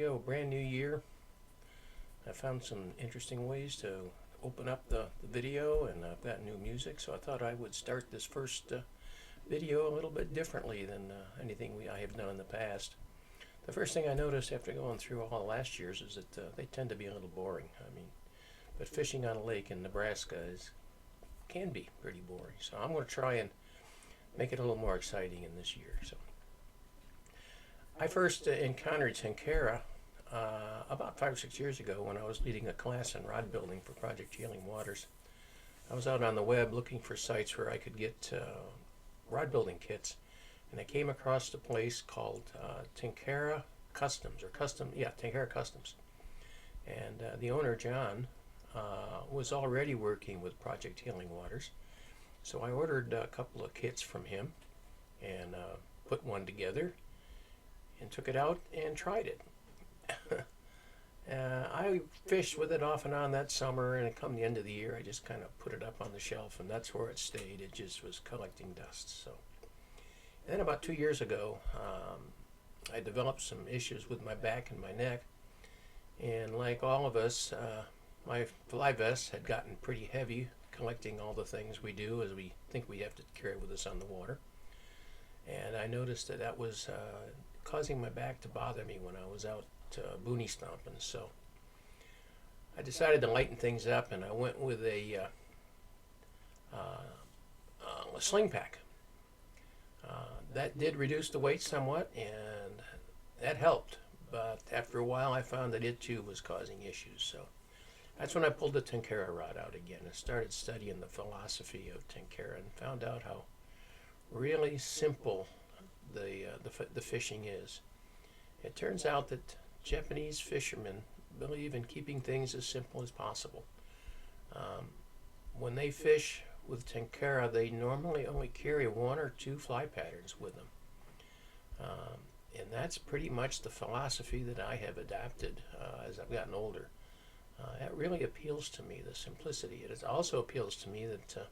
go, brand new year. I found some interesting ways to open up the video, and I've got new music, so I thought I would start this first video a little bit differently than anything I have done in the past. The first thing I noticed after going through all last year's is that they tend to be a little boring. But fishing on a lake in Nebraska can be pretty boring, so I'm going to try and make it a little more exciting in this year. So I first encountered Tenkara about 5 or 6 years ago when I was leading a class in rod building for Project Healing Waters. I was out on the web looking for sites where I could get rod building kits, and I came across a place called Tenkara Customs, Tenkara Customs. And the owner, John, was already working with Project Healing Waters, so I ordered a couple of kits from him and put one together and took it out and tried it. I fished with it off and on that summer, and come the end of the year I just kind of put it up on the shelf, and that's where it stayed. It just was collecting dust. So then about 2 years ago, I developed some issues with my back and my neck, and like all of us, my fly vest had gotten pretty heavy, collecting all the things we do as we think we have to carry with us on the water. And I noticed that was causing my back to bother me when I was out boonie stomping. So I decided to lighten things up, and I went with a sling pack. That did reduce the weight somewhat, and that helped. But after a while, I found that it too was causing issues. So that's when I pulled the Tenkara rod out again and started studying the philosophy of Tenkara, and found out how really simple the fishing is. It turns out that Japanese fishermen believe in keeping things as simple as possible. When they fish with Tenkara, they normally only carry 1 or 2 fly patterns with them. And that's pretty much the philosophy that I have adapted as I've gotten older. It really appeals to me, the simplicity. It also appeals to me that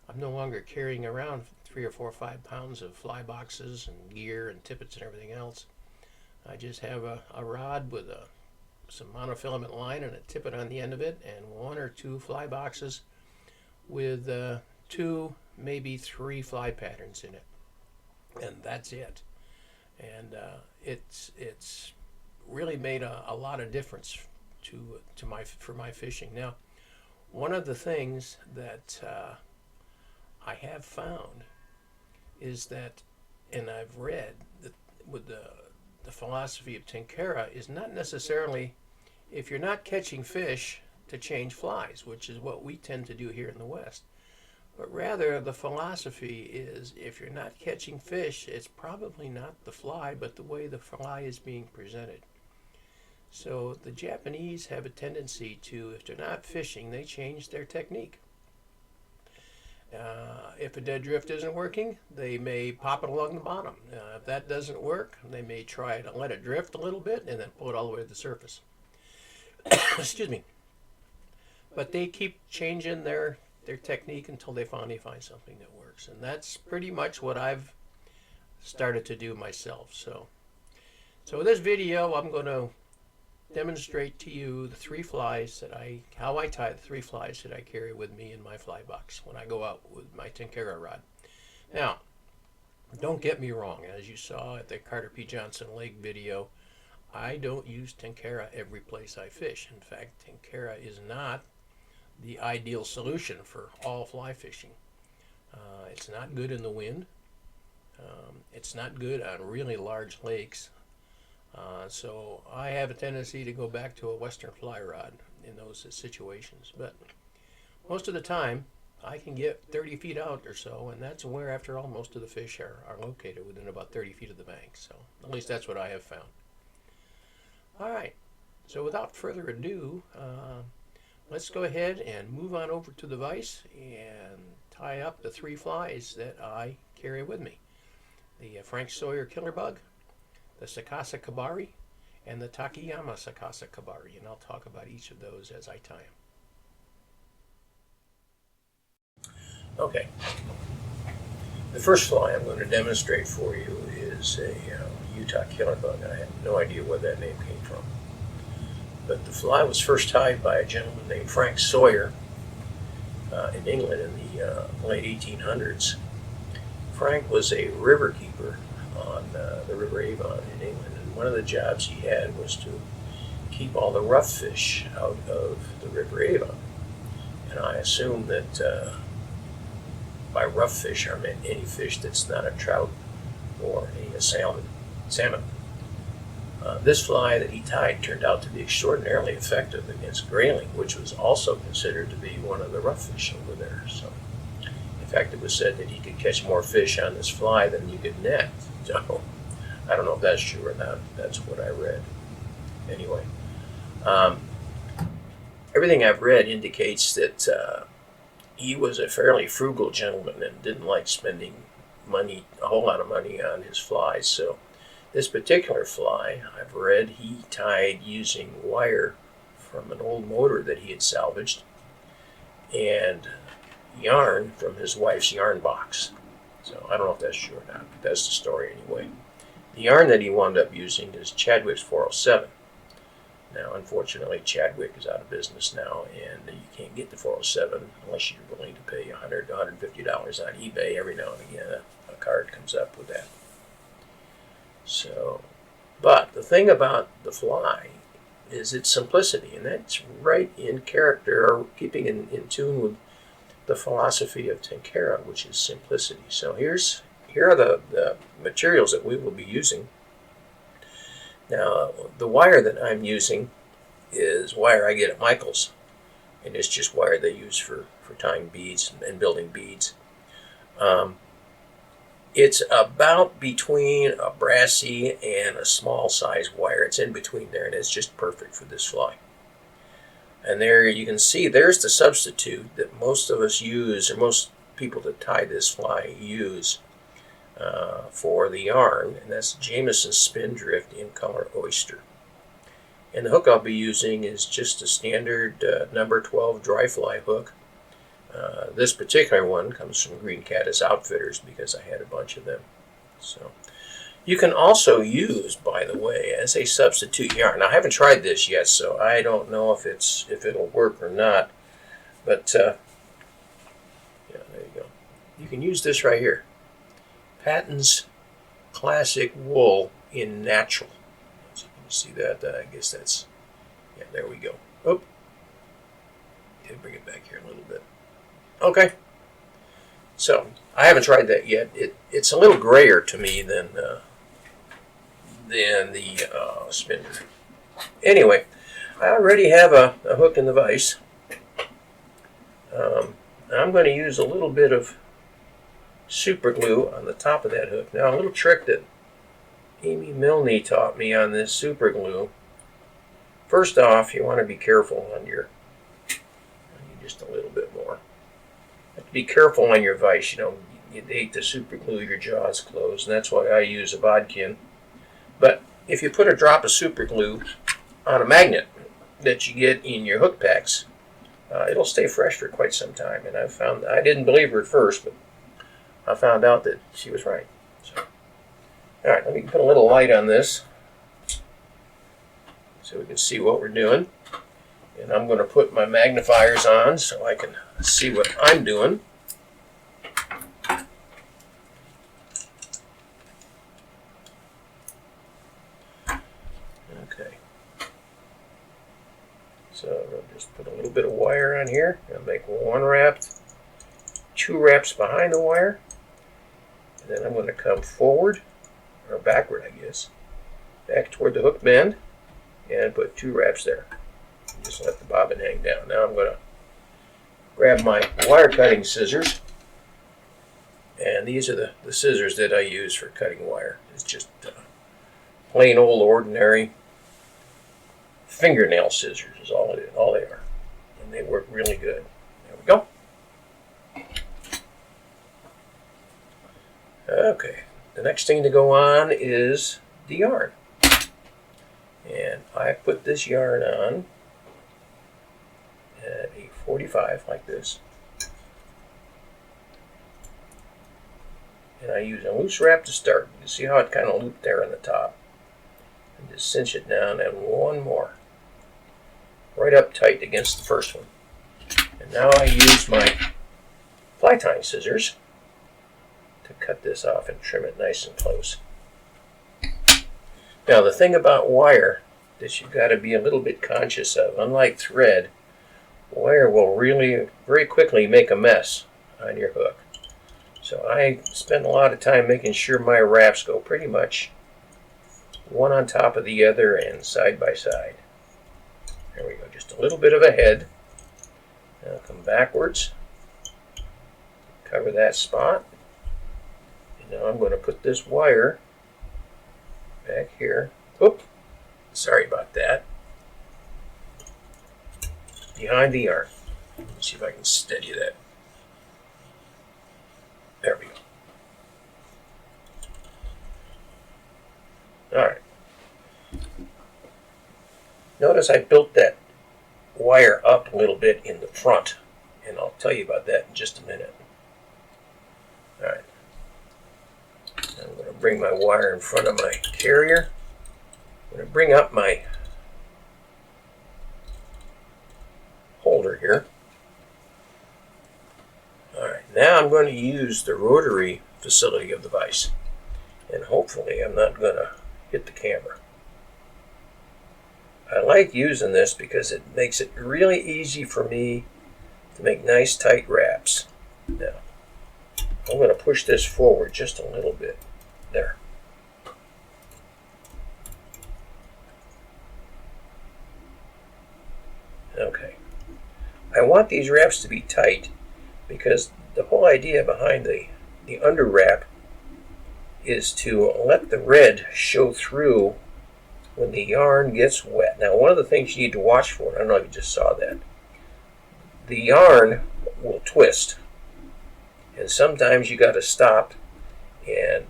I'm no longer carrying around 3 or 4 or 5 pounds of fly boxes and gear and tippets and everything else. I just have a rod with some monofilament line and a tippet on the end of it, and 1 or 2 fly boxes with 2, maybe 3 fly patterns in it, and that's it. And it's really made a lot of difference for my fishing. Now, one of the things that I have found is that, and I've read that with the philosophy of Tenkara, is not necessarily, if you're not catching fish, to change flies, which is what we tend to do here in the West. But rather, the philosophy is, if you're not catching fish, it's probably not the fly, but the way the fly is being presented. So the Japanese have a tendency to, if they're not fishing, they change their technique. If a dead drift isn't working, they may pop it along the bottom. If that doesn't work, they may try to let it drift a little bit and then pull it all the way to the surface. Excuse me. But they keep changing their technique until they finally find something that works. And that's pretty much what I've started to do myself. So with this video, I'm going to demonstrate to you the 3 flies how I tie the 3 flies that I carry with me in my fly box when I go out with my Tenkara rod. Now, don't get me wrong. As you saw at the Carter P. Johnson Lake video, I don't use Tenkara every place I fish. In fact, Tenkara is not the ideal solution for all fly fishing. It's not good in the wind. It's not good on really large lakes. So I have a tendency to go back to a Western fly rod in those situations. But most of the time, I can get 30 feet out or so, and that's where, after all, most of the fish are located, within about 30 feet of the bank. So at least that's what I have found. All right, so without further ado, let's go ahead and move on over to the vise and tie up the 3 flies that I carry with me. The Frank Sawyer Killer Bug, the Sakasa Kabari, and the Takayama Sakasa Kabari, and I'll talk about each of those as I tie them. Okay, the first fly I'm going to demonstrate for you is a Utah killer bug. I have no idea where that name came from. But the fly was first tied by a gentleman named Frank Sawyer in England in the late 1800s. Frank was a river keeper on the River Avon in England, and one of the jobs he had was to keep all the rough fish out of the River Avon. And I assume that by rough fish I meant any fish that's not a trout or a salmon. This fly that he tied turned out to be extraordinarily effective against grayling, which was also considered to be one of the rough fish over there. So, in fact, it was said that he could catch more fish on this fly than you could net. So, I don't know if that's true or not. That's what I read. Anyway, everything I've read indicates that he was a fairly frugal gentleman and didn't like spending money, a whole lot of money on his flies. So this particular fly, I've read, he tied using wire from an old motor that he had salvaged and yarn from his wife's yarn box. So I don't know if that's true or not, but that's the story anyway. The yarn that he wound up using is Chadwick's 407. Now, unfortunately, Chadwick is out of business now, and you can't get the 407 unless you're willing to pay $100 to $150 on eBay. Every now and again, a card comes up with that. So, but the thing about the fly is its simplicity, and that's right in character, or keeping in tune with the philosophy of Tenkara, which is simplicity. So here are the materials that we will be using. Now, the wire that I'm using is wire I get at Michael's, and it's just wire they use for tying beads and building beads. It's about between a brassy and a small size wire. It's in between there, and it's just perfect for this fly. And there you can see there's the substitute that most of us use, or most people that tie this fly use for the yarn, and that's Jameson Spindrift in color oyster. And the hook I'll be using is just a standard number 12 dry fly hook. This particular one comes from Green Caddis Outfitters because I had a bunch of them. So you can also use, by the way, as a substitute yarn. Now, I haven't tried this yet, so I don't know if it'll work or not. But yeah, there you go. You can use this right here. Patton's Classic Wool in Natural. So you can see that. I guess that's, yeah, there we go. Oh, yeah, bring it back here a little bit. Okay. So I haven't tried that yet. It's a little grayer to me than the spinner. Anyway, I already have a hook in the vise. I'm going to use a little bit of super glue on the top of that hook. Now, a little trick that Amy Milne taught me on this super glue. First off, you want to be careful on your, just a little bit more. You have to be careful on your vise. You know, you hate to super glue your jaws closed, and that's why I use a bodkin. But if you put a drop of super glue on a magnet that you get in your hook packs, it'll stay fresh for quite some time. And I didn't believe her at first, but I found out that she was right. So, all right, let me put a little light on this so we can see what we're doing. And I'm going to put my magnifiers on so I can see what I'm doing. Okay. So I'll just put a little bit of wire on here. I'll make one wrap, two wraps behind the wire. And then I'm going to come forward, or backward, I guess, back toward the hook bend, and put two wraps there. And just let the bobbin hang down. Now I'm going to grab my wire cutting scissors, and these are the scissors that I use for cutting wire. It's just plain old ordinary fingernail scissors is all they are, and they work really good. There we go. Okay, the next thing to go on is the yarn. And I put this yarn on at a 45 like this. And I use a loose wrap to start. You see how it kind of looped there on the top. And just cinch it down and one more. Right up tight against the first one. And now I use my fly tying scissors to cut this off and trim it nice and close. Now the thing about wire that you've got to be a little bit conscious of, unlike thread, wire will really very quickly make a mess on your hook. So I spend a lot of time making sure my wraps go pretty much one on top of the other and side by side. There we go, just a little bit of a head. Now come backwards, cover that spot. And now I'm going to put this wire back here. Oop, sorry about that. Behind the yarn. Let me see if I can steady that. There we go. Alright. Notice I built that wire up a little bit in the front, and I'll tell you about that in just a minute. Alright. I'm going to bring my wire in front of my carrier. I'm going to bring up my holder here. Alright, now I'm going to use the rotary facility of the vise, and hopefully I'm not going to hit the camera. I like using this because it makes it really easy for me to make nice tight wraps. Now, I'm going to push this forward just a little bit. There. Okay. I want these wraps to be tight because the whole idea behind the under wrap is to let the red show through when the yarn gets wet. Now, one of the things you need to watch for, I don't know if you just saw that, the yarn will twist, and sometimes you got to stop and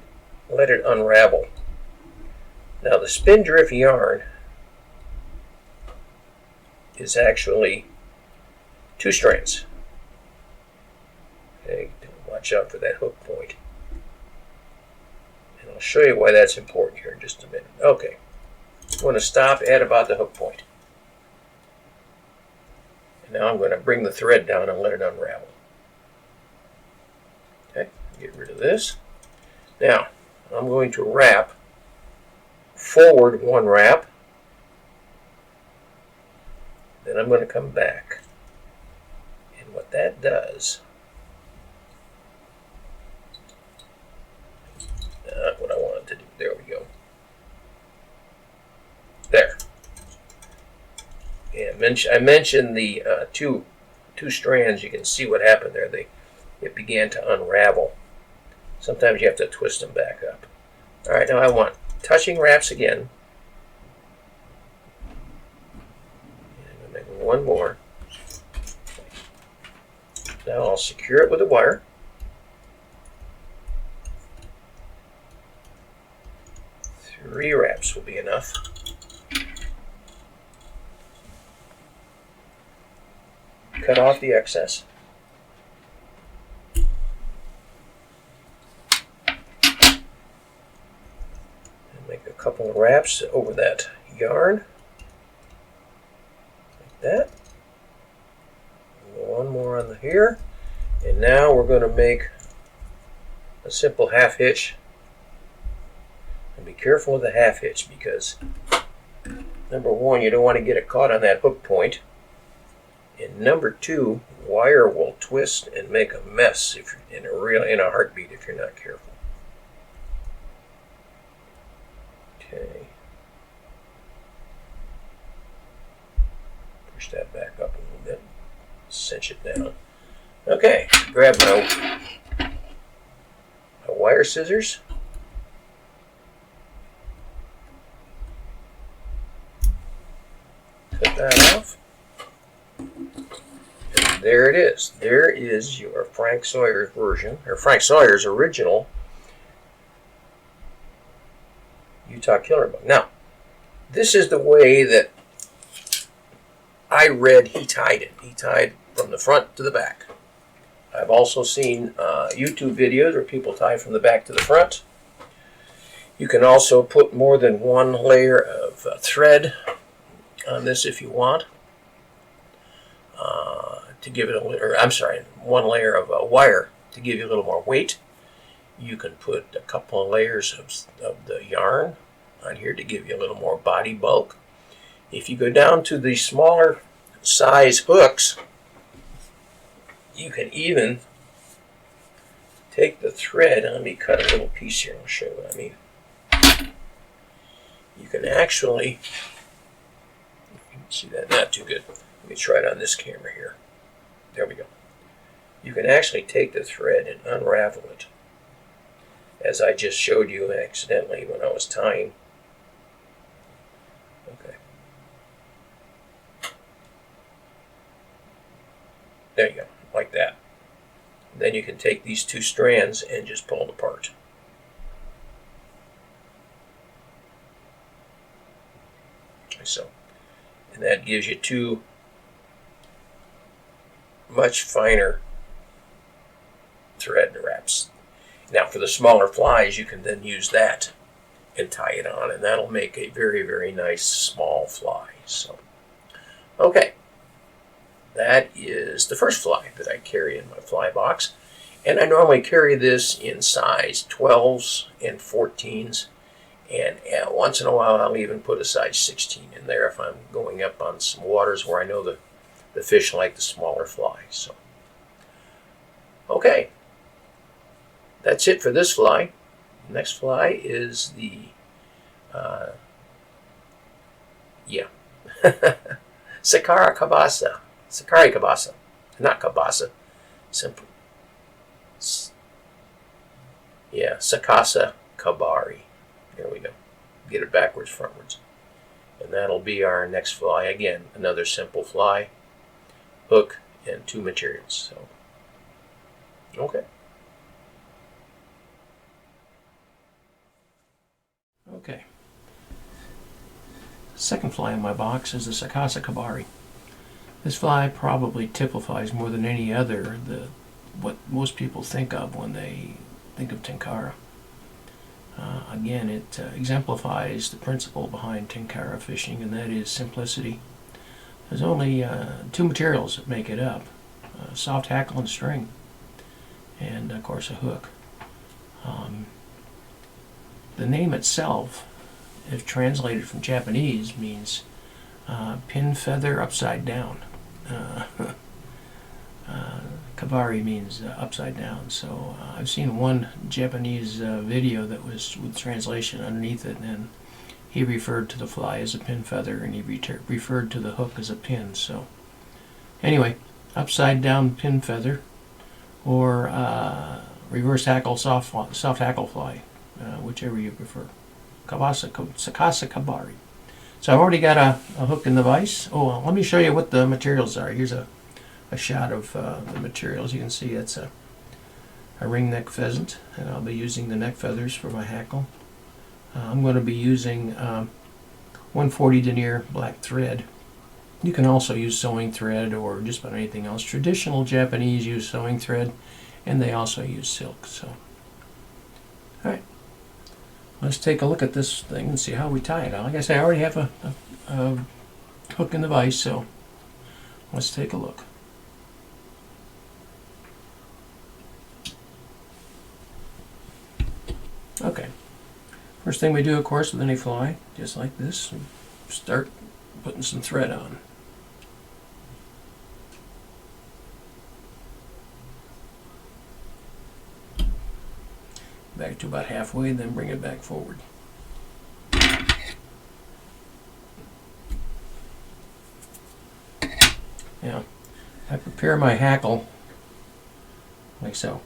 let it unravel. Now, the spindrift yarn is actually 2 strands. Okay, watch out for that hook point. And I'll show you why that's important here in just a minute. Okay, I'm going to stop at about the hook point. And now I'm going to bring the thread down and let it unravel. Okay, get rid of this. Now, I'm going to wrap forward 1 wrap. Then I'm going to come back. And what that does, not what I wanted to do. There we go. There. And I mentioned the two strands. You can see what happened there. It began to unravel. Sometimes you have to twist them back up. All right, now I want touching wraps again. And I'm going to make 1 more. Now I'll secure it with a wire. Three wraps will be enough. Cut off the excess. And make a couple of wraps over that yarn. Like that. 1 more on the here. And now we're going to make a simple half hitch. And be careful with the half hitch because number 1, you don't want to get it caught on that hook point. And number 2, wire will twist and make a mess if you're in a heartbeat if you're not careful. Okay. Push that back up a little bit. Cinch it down. Okay, grab my wire scissors. Cut that off. And there it is. There is your Frank Sawyer's version, or Frank Sawyer's original Utah Killer Bug. Now, this is the way that I read he tied it. He tied from the front to the back. I've also seen YouTube videos where people tie from the back to the front. You can also put more than one layer of thread on this if you want. To give it a little, I'm sorry, one layer of wire to give you a little more weight. You can put a couple of layers of the yarn on here to give you a little more body bulk. If you go down to the smaller size hooks, you can even take the thread. Let me cut a little piece here and I'll show you what I mean. You can actually, you can see that not too good. Let me try it on this camera here. There we go. You can actually take the thread and unravel it, as I just showed you accidentally when I was tying. Okay. There you go, like that. Then you can take these two strands and just pull them apart. Okay, so, and that gives you two much finer thread wraps. Now for the smaller flies, you can then use that and tie it on, and that'll make a very, very nice small fly. So, okay, that is the first fly that I carry in my fly box, and I normally carry this in size 12s and 14s, and once in a while I'll even put a size 16 in there if I'm going up on some waters where I know the fish like the smaller fly. So, okay, that's it for this fly. The next fly is the Sakara Kabasa. Sakari Kabasa. Not Kabasa. Simple. Yeah, Sakasa Kabari. There we go. Get it backwards, frontwards. And that'll be our next fly. Again, another simple fly. Hook and two materials. So, okay. Okay. Second fly in my box is the Sakasa Kabari. This fly probably typifies more than any other what most people think of when they think of Tenkara. Again, it exemplifies the principle behind Tenkara fishing, and that is simplicity. There's only two materials that make it up: soft hackle and string, and of course a hook. The name itself, if translated from Japanese, means pin feather upside down. Kabari means upside down. So I've seen one Japanese video that was with translation underneath it, and he referred to the fly as a pin feather, and he referred to the hook as a pin. So anyway, upside down pin feather, or reverse hackle soft hackle fly, whichever you prefer. Sakasa Kabari. So I've already got a hook in the vise. Oh, let me show you what the materials are. Here's a shot of the materials. You can see it's a ring neck pheasant, and I'll be using the neck feathers for my hackle. I'm going to be using 140 denier black thread. You can also use sewing thread or just about anything else. Traditional Japanese use sewing thread, and they also use silk. So, all right, let's take a look at this thing and see how we tie it. Like I say, I already have a hook in the vise, so let's take a look. Okay. First thing we do, of course, with any fly, just like this, we start putting some thread on. Back to about halfway, then bring it back forward. Now, I prepare my hackle like so.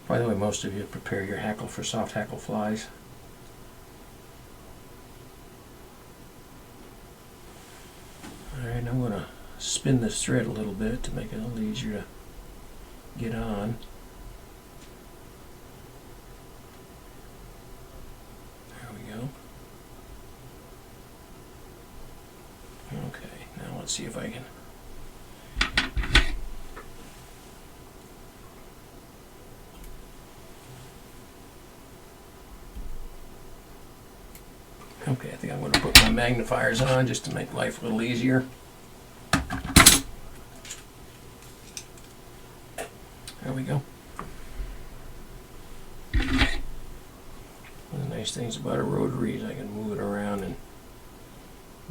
By the way, most of you prepare your hackle for soft hackle flies. Alright, I'm going to spin this thread a little bit to make it a little easier to get on. There we go. Okay, now let's see if I can Okay, I think I'm going to put my magnifiers on just to make life a little easier. There we go. One of the nice things about a rotary is I can move it around and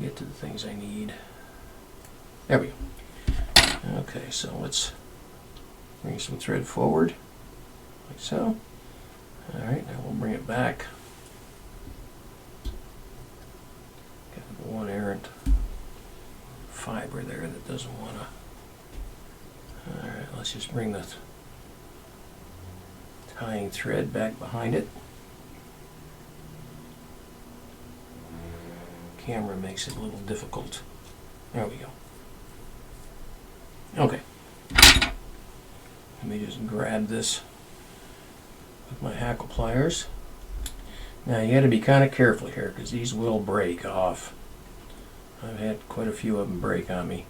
get to the things I need. There we go. Okay, so let's bring some thread forward, like so. Alright, now we'll bring it back. Got one errant fiber there that doesn't want to. Alright, let's just bring the tying thread back behind it. Camera makes it a little difficult. There we go. Okay. Let me just grab this with my hackle pliers. Now you got to be kind of careful here because these will break off. I've had quite a few of them break on me.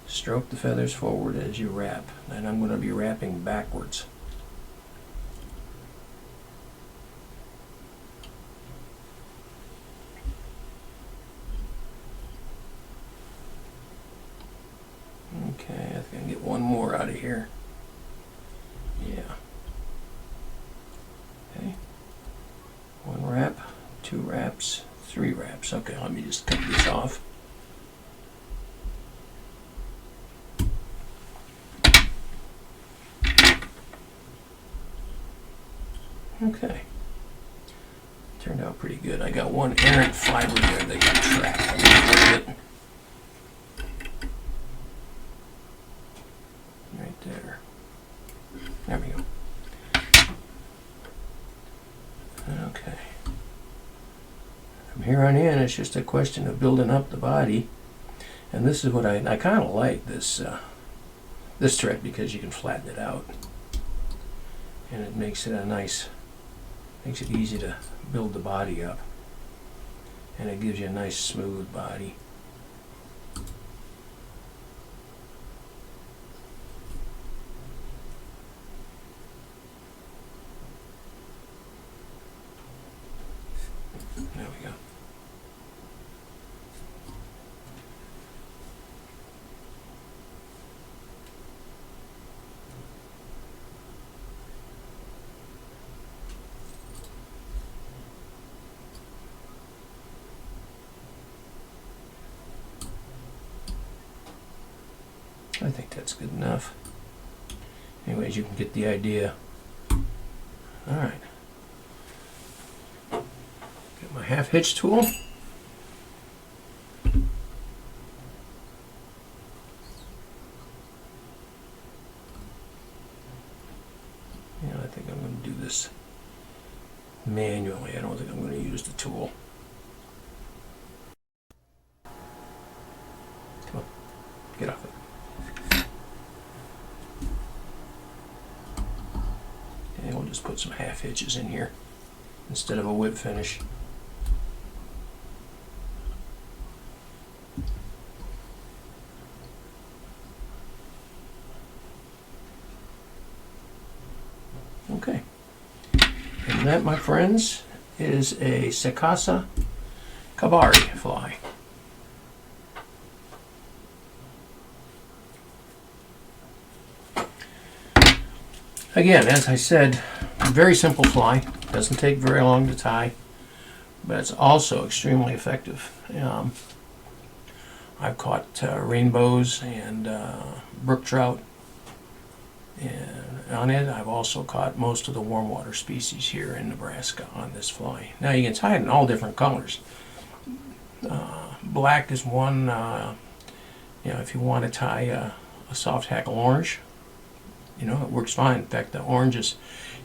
Stroke the feathers forward as you wrap, and I'm going to be wrapping backwards. Okay, I think I can get one more out of here. Yeah. Okay. One wrap, two wraps, three wraps. Okay, let me just cut this off. Okay. Turned out pretty good. I got one errant fiber there that got trapped a little bit. Right there. There we go. Okay. From here on in, it's just a question of building up the body. And this is what I kind of like this this thread because you can flatten it out. And it makes it a nice, makes it easy to build the body up. And it gives you a nice smooth body. There we go. I think that's good enough. Anyways, you can get the idea. All right. Get my half hitch tool. Yeah, I think I'm going to do this manually. I don't think I'm going to use the tool. Come on, get off it. And we'll just put some half hitches in here instead of a whip finish. Okay. And that, my friends, is a Tenkara Kabari fly. Again, as I said, very simple fly. Doesn't take very long to tie, but it's also extremely effective. I've caught rainbows and brook trout, and on it I've also caught most of the warm water species here in Nebraska on this fly. Now you can tie it in all different colors. Black is one. If you want to tie a soft hackle orange, it works fine. In fact, the oranges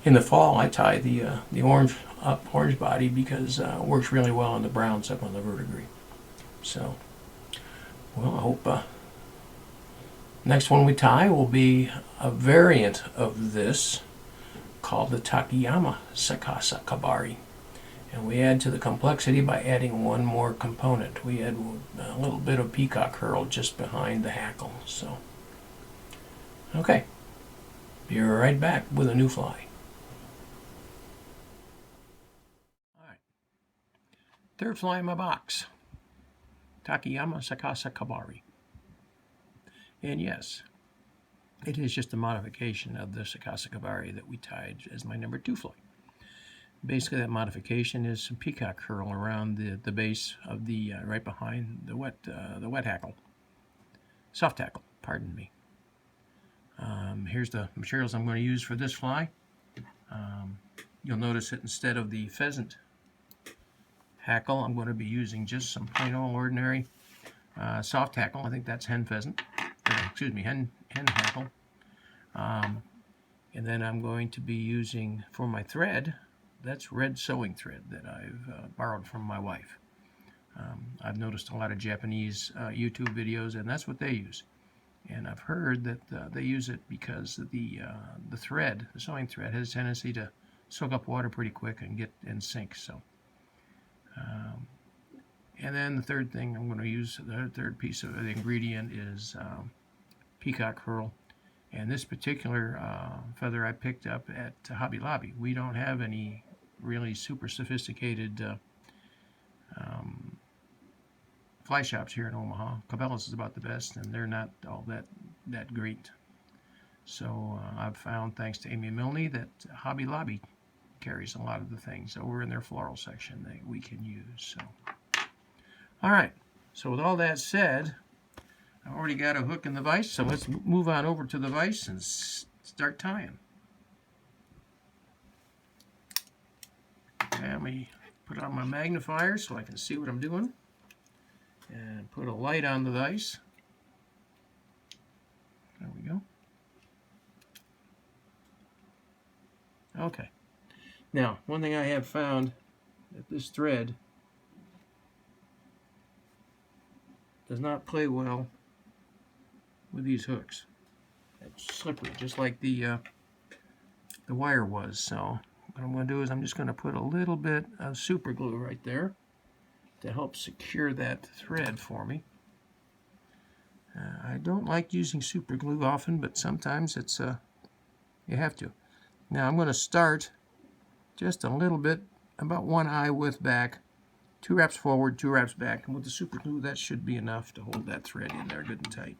in the fall, I tie the orange body because it works really well on the browns up on the verdigris. So, well, I hope next one we tie will be a variant of this called the Takayama Tenkara Kabari. And we add to the complexity by adding one more component. We add a little bit of peacock curl just behind the hackle. So, okay. Be right back with a new fly. Alright. Third fly in my box, Takayama Sakasa Kabari. And yes, it is just a modification of the Sakasa Kabari that we tied as my number 2 fly. Basically, that modification is some peacock curl around the base of the right behind the wet hackle, soft hackle. Pardon me. Here's the materials I'm going to use for this fly. You'll notice that instead of the pheasant hackle, I'm going to be using just some plain old ordinary soft hackle. I think that's hen pheasant. Excuse me, hen hackle. And then I'm going to be using for my thread, that's red sewing thread that I've borrowed from my wife. I've noticed a lot of Japanese YouTube videos, and that's what they use. And I've heard that they use it because the thread, the sewing thread, has a tendency to soak up water pretty quick and sink. So, and then the third thing I'm going to use, the third piece of the ingredient is peacock curl. And this particular feather I picked up at Hobby Lobby. We don't have any really super sophisticated fly shops here in Omaha. Cabela's is about the best, and they're not all that great. So I've found, thanks to Amy Milne, that Hobby Lobby carries a lot of the things over in their floral section that we can use. So, all right. So with all that said, I already got a hook in the vise, so let's move on over to the vise and start tying. Let me put on my magnifier so I can see what I'm doing. And put a light on the vise. There we go. Okay. Now, one thing I have found that this thread does not play well with these hooks. It's slippery, just like the wire was. So what I'm going to do is I'm just going to put a little bit of super glue right there to help secure that thread for me. I don't like using super glue often, but sometimes it's you have to. Now I'm going to start just a little bit, about 1 eye width back, 2 wraps forward, 2 wraps back, and with the super glue that should be enough to hold that thread in there good and tight.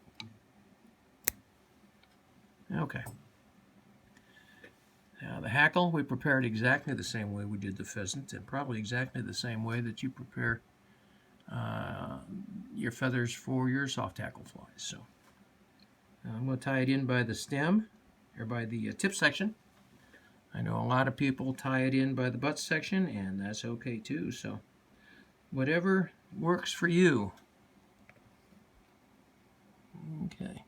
Okay. Now the hackle we prepared exactly the same way we did the pheasant, and probably exactly the same way that you prepare your feathers for your soft hackle flies. So I'm going to tie it in by the stem, or by the tip section. I know a lot of people tie it in by the butt section, and that's okay too. So whatever works for you. Okay.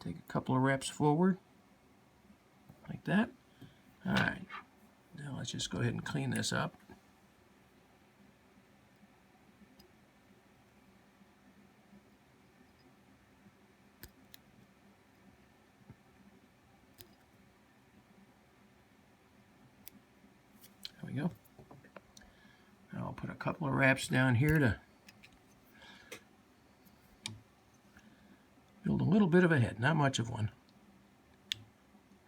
Take a couple of wraps forward, like that. All right. Now let's just go ahead and clean this up. There we go. Now I'll put a couple of wraps down here to build a little bit of a head, not much of one.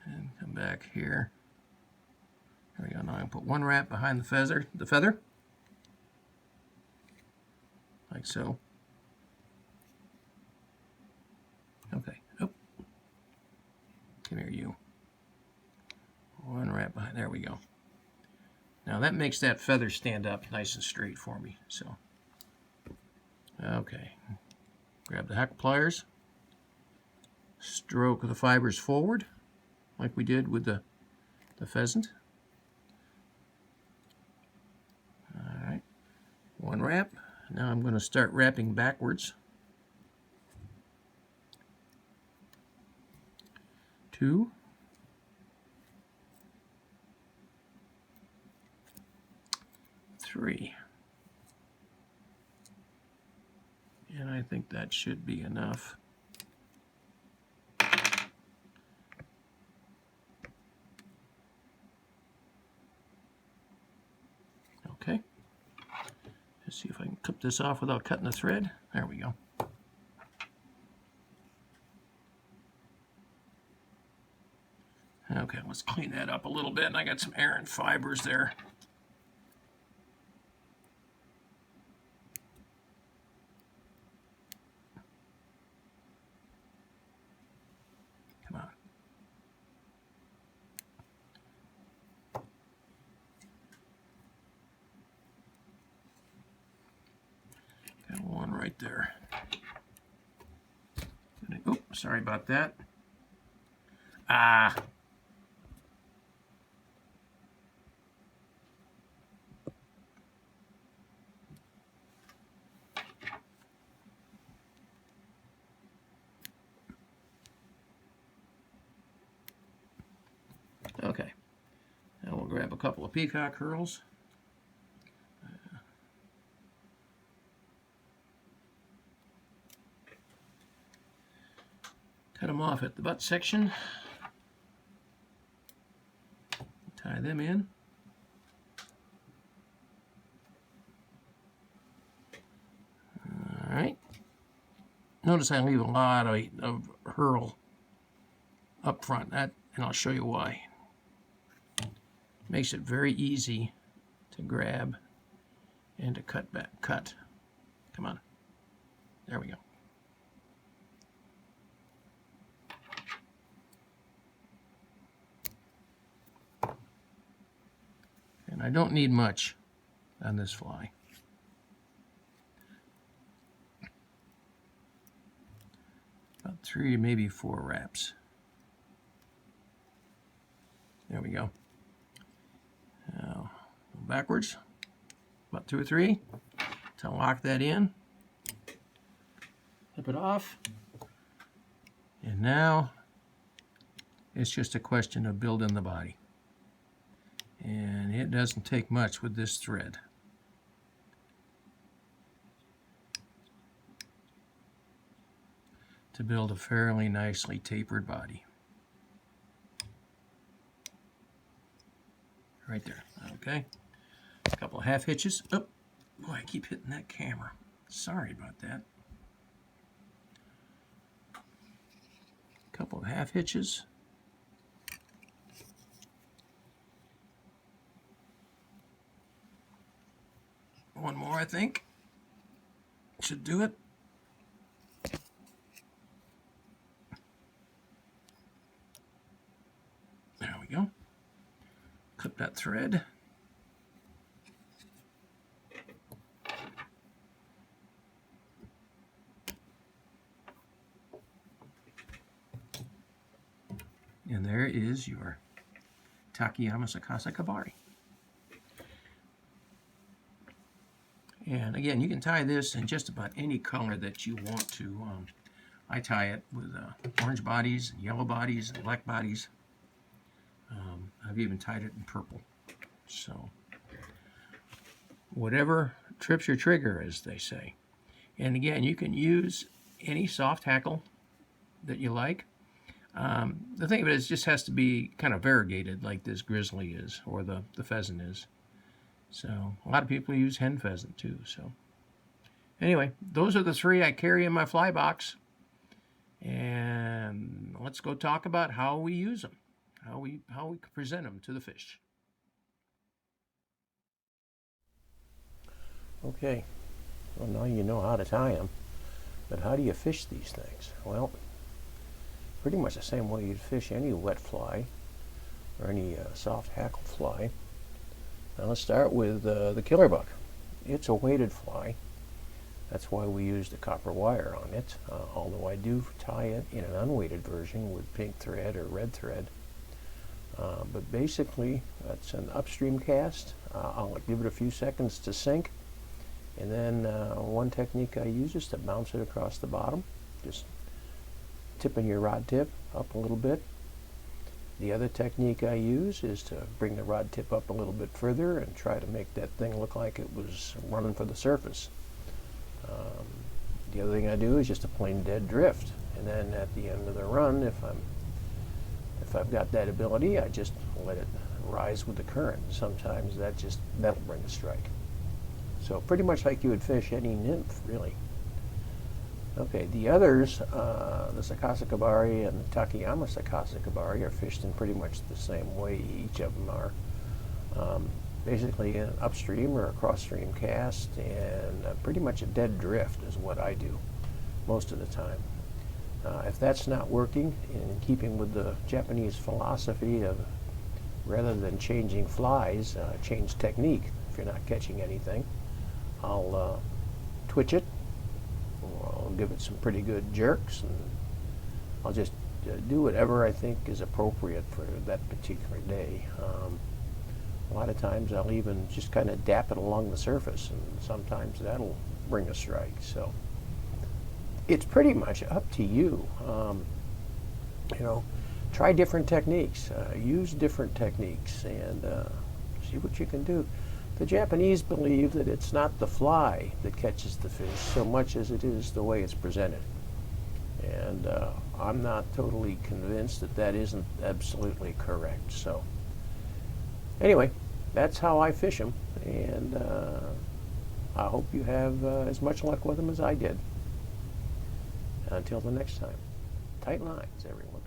And come back here. There we go. Now I'm going to put 1 wrap behind the feather, like so. Okay. Oh, come here, you. 1 wrap behind. There we go. Now that makes that feather stand up nice and straight for me. So, okay. Grab the hackle pliers. Stroke the fibers forward, like we did with the pheasant. All right. 1 wrap. Now I'm going to start wrapping backwards. 2. 3. And I think that should be enough. Okay. Let's see if I can clip this off without cutting the thread. There we go. Okay, let's clean that up a little bit. And I got some errant fibers there. right there. Oh, sorry about that. Ah. Okay. Now we'll grab a couple of peacock curls. Cut them off at the butt section. Tie them in. All right. Notice I leave a lot of herl up front, and I'll show you why. Makes it very easy to grab and to cut back. Cut. Come on. There we go. And I don't need much on this fly. About 3, maybe 4 wraps. There we go. Now, backwards, about 2 or 3 to lock that in. Flip it off. And now it's just a question of building the body. And it doesn't take much with this thread. To build a fairly nicely tapered body. Right there, okay. A couple of half hitches. Oh, boy, I keep hitting that camera. Sorry about that. A couple of half hitches. One more, I think. Should do it. There we go. Clip that thread. And there is your Takayama Sakasa Kabari. And again, you can tie this in just about any color that you want to. I tie it with orange bodies, yellow bodies, and black bodies. I've even tied it in purple. So, whatever trips your trigger, as they say. And again, you can use any soft hackle that you like. The thing of it is, it just has to be kind of variegated, like this grizzly is, or the pheasant is. So, a lot of people use hen pheasant too. So, anyway, those are the 3 I carry in my fly box. And let's go talk about how we use them. How we present them to the fish. Okay, well now you know how to tie them, but how do you fish these things? Well, pretty much the same way you'd fish any wet fly or any soft hackle fly. Now let's start with the killer buck. It's a weighted fly. That's why we use the copper wire on it, although I do tie it in an unweighted version with pink thread or red thread. But basically, it's an upstream cast. I'll give it a few seconds to sink. And then one technique I use is to bounce it across the bottom, just tipping your rod tip up a little bit. The other technique I use is to bring the rod tip up a little bit further and try to make that thing look like it was running for the surface. The other thing I do is just a plain dead drift. And then at the end of the run, if I've got that ability, I just let it rise with the current. Sometimes that'll bring a strike. So pretty much like you would fish any nymph, really. Okay, the others, the Sakasa Kabari and the Takayama Sakasa Kabari, are fished in pretty much the same way. Each of them are basically an upstream or a cross-stream cast, and pretty much a dead drift is what I do most of the time. If that's not working, in keeping with the Japanese philosophy of rather than changing flies, change technique. If you're not catching anything, I'll twitch it give it some pretty good jerks, and I'll just do whatever I think is appropriate for that particular day. A lot of times I'll even just kind of dap it along the surface, and sometimes that'll bring a strike. So it's pretty much up to you. Try different techniques, use different techniques, and see what you can do. The Japanese believe that it's not the fly that catches the fish so much as it is the way it's presented. And I'm not totally convinced that that isn't absolutely correct. So anyway, that's how I fish them, and I hope you have as much luck with them as I did. Until the next time, tight lines, everyone.